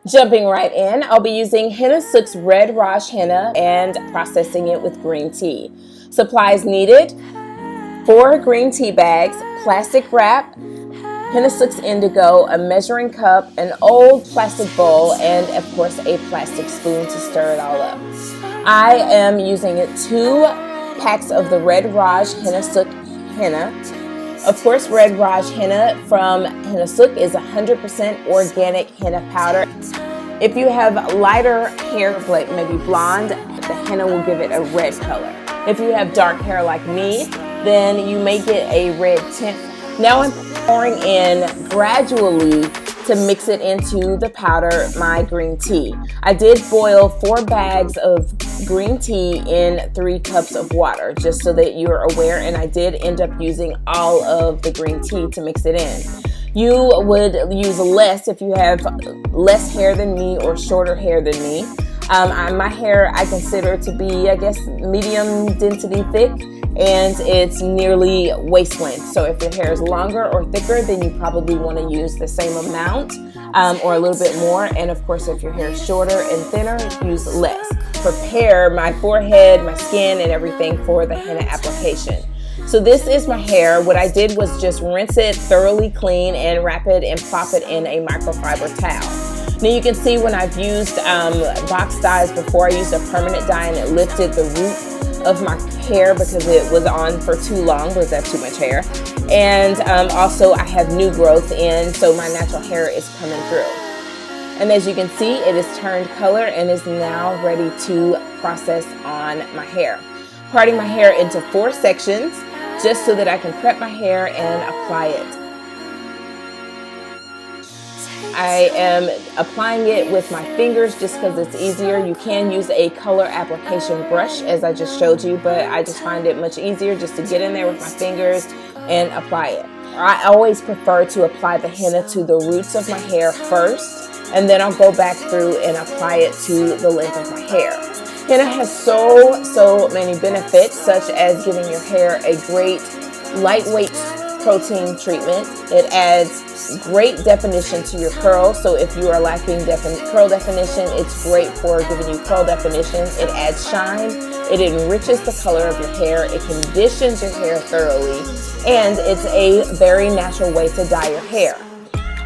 Jumping right in, I'll be using HennaSooq's Red Raj henna and processing it with green tea. Supplies needed: 4 green tea bags, plastic wrap, HennaSooq's Indigo, a measuring cup, an old plastic bowl, and of course a plastic spoon to stir it all up. I am using 2 packs of the Red Raj HennaSooq henna. Of course, Red Raj henna from HennaSooq is 100% organic henna powder. If you have lighter hair, like maybe blonde, the henna will give it a red color. If you have dark hair like me, then you may get a red tint. Now I'm pouring in gradually to mix it into the powder, my green tea. I did boil 4 bags of green tea in 3 cups of water, just so that you're aware, and I did end up using all of the green tea to mix it in. You would use less if you have less hair than me or shorter hair than me. My hair I consider to be, I guess, medium density thick, and it's nearly waist length. So if your hair is longer or thicker, then you probably want to use the same amount or a little bit more. And of course, if your hair is shorter and thinner, use less. Prepare my forehead, my skin, and everything for the henna application. So this is my hair. What I did was just rinse it thoroughly clean and wrap it and plop it in a microfiber towel. Now you can see when I've used box dyes before, I used a permanent dye and it lifted the root of my hair because it was on for too long because I have too much hair. And also I have new growth in, so my natural hair is coming through. And as you can see, it has turned color and is now ready to process on my hair. Parting my hair into 4 sections just so that I can prep my hair and apply it. I am applying it with my fingers just because it's easier. You can use a color application brush as I just showed you, but I just find it much easier just to get in there with my fingers and apply it. I always prefer to apply the henna to the roots of my hair first, and then I'll go back through and apply it to the length of my hair. Henna has so many benefits, such as giving your hair a great lightweight protein treatment. It adds great definition to your curls, so if you are lacking curl definition, it's great for giving you curl definition. It adds shine, it enriches the color of your hair, it conditions your hair thoroughly, and it's a very natural way to dye your hair.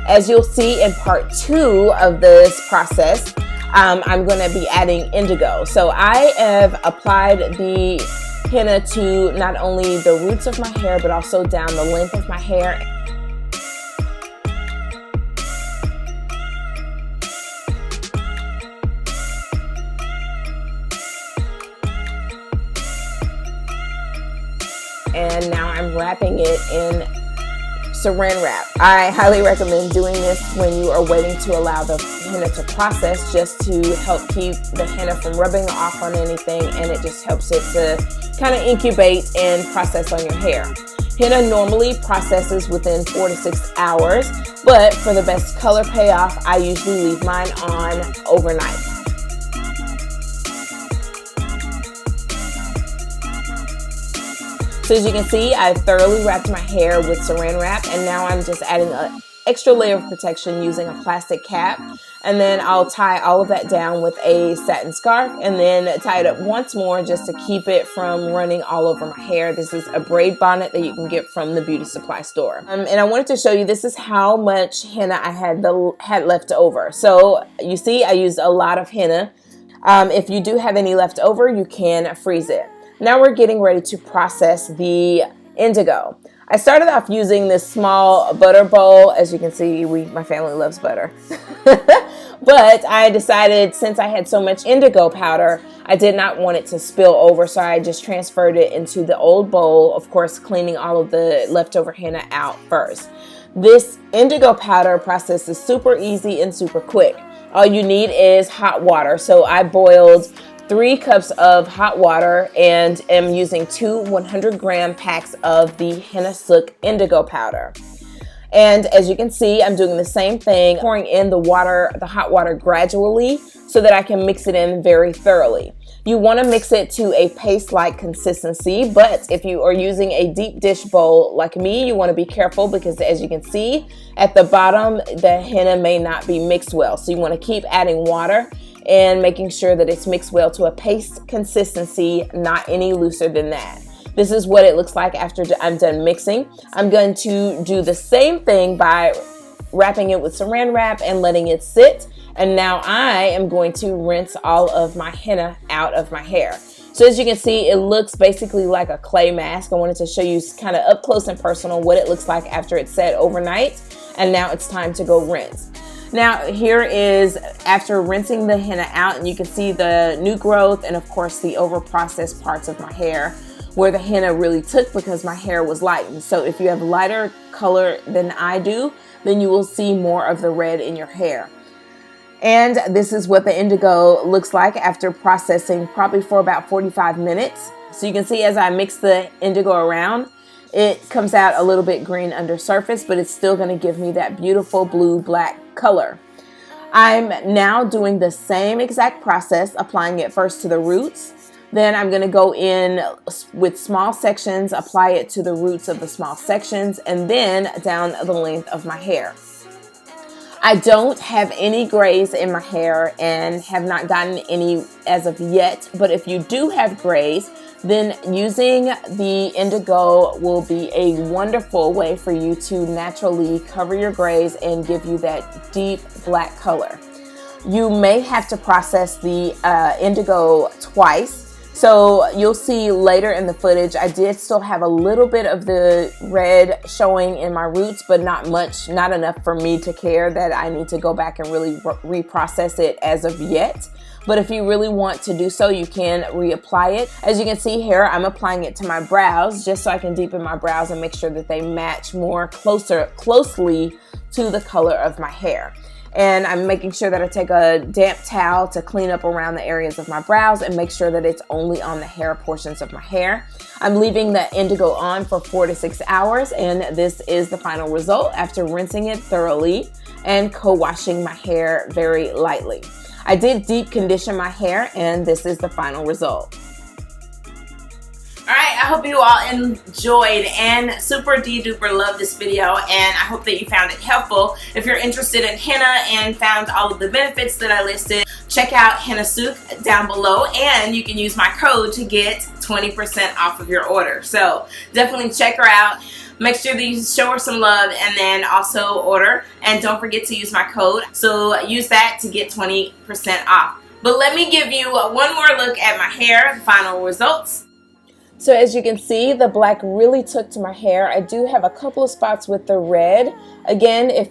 As you'll see in part 2 of this process, I'm going to be adding indigo. So I have applied the henna to not only the roots of my hair, but also down the length of my hair. And now I'm wrapping it in saran wrap. I highly recommend doing this when you are waiting to allow the henna to process, just to help keep the henna from rubbing off on anything, and it just helps it to kind of incubate and process on your hair. Henna normally processes within 4 to 6 hours, but for the best color payoff, I usually leave mine on overnight. So as you can see, I've thoroughly wrapped my hair with saran wrap, and now I'm just adding an extra layer of protection using a plastic cap. And then I'll tie all of that down with a satin scarf and then tie it up once more just to keep it from running all over my hair. This is a braid bonnet that you can get from the beauty supply store. And I wanted to show you, this is how much henna I had left over. So you see, I used a lot of henna. If you do have any left over, you can freeze it. Now we're getting ready to process the indigo. I started off using this small butter bowl. As you can see, my family loves butter. But I decided, since I had so much indigo powder, I did not want it to spill over, so I just transferred it into the old bowl, of course cleaning all of the leftover henna out first. This indigo powder process is super easy and super quick. All you need is hot water. So I boiled 3 cups of hot water and am using 2 100-gram packs of the HennaSooq indigo powder. And as you can see, I'm doing the same thing, pouring in the water, the hot water gradually so that I can mix it in very thoroughly. You want to mix it to a paste-like consistency, but if you are using a deep dish bowl like me, you want to be careful because as you can see at the bottom, the henna may not be mixed well. So you want to keep adding water and making sure that it's mixed well to a paste consistency, not any looser than that. This is what it looks like after I'm done mixing. I'm going to do the same thing by wrapping it with saran wrap and letting it sit. And now I am going to rinse all of my henna out of my hair. So as you can see, it looks basically like a clay mask. I wanted to show you kind of up close and personal what it looks like after it's set overnight. And now it's time to go rinse. Now here is after rinsing the henna out, and you can see the new growth and of course the over processed parts of my hair where the henna really took because my hair was lightened. So if you have lighter color than I do, then you will see more of the red in your hair. And this is what the indigo looks like after processing probably for about 45 minutes. So you can see as I mix the indigo around, it comes out a little bit green under surface, but it's still going to give me that beautiful blue-black color. I'm now doing the same exact process, applying it first to the roots. Then I'm going to go in with small sections, apply it to the roots of the small sections, and then down the length of my hair. I don't have any grays in my hair and have not gotten any as of yet, but if you do have grays, then using the indigo will be a wonderful way for you to naturally cover your grays and give you that deep black color. You may have to process the indigo twice. So you'll see later in the footage, I did still have a little bit of the red showing in my roots, but not much, not enough for me to care that I need to go back and really reprocess it as of yet. But if you really want to do so, you can reapply it. As you can see here, I'm applying it to my brows just so I can deepen my brows and make sure that they match more closely to the color of my hair. And I'm making sure that I take a damp towel to clean up around the areas of my brows and make sure that it's only on the hair portions of my hair. I'm leaving the indigo on for 4 to 6 hours, and this is the final result after rinsing it thoroughly and co-washing my hair very lightly. I did deep condition my hair, and this is the final result. Alright, I hope you all enjoyed and super duper love this video, and I hope that you found it helpful. If you're interested in henna and found all of the benefits that I listed, check out HennaSooq down below, and you can use my code to get 20% off of your order. So definitely check her out. Make sure that you show her some love and then also order, and don't forget to use my code. So use that to get 20% off. But let me give you one more look at my hair, the final results. So as you can see, the black really took to my hair. I do have a couple of spots with the red. Again, if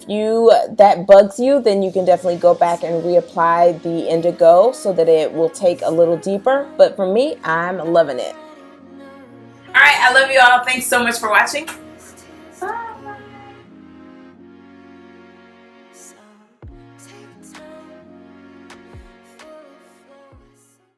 that bugs you, then you can definitely go back and reapply the indigo so that it will take a little deeper. But for me, I'm loving it. Alright, I love you all. Thanks so much for watching.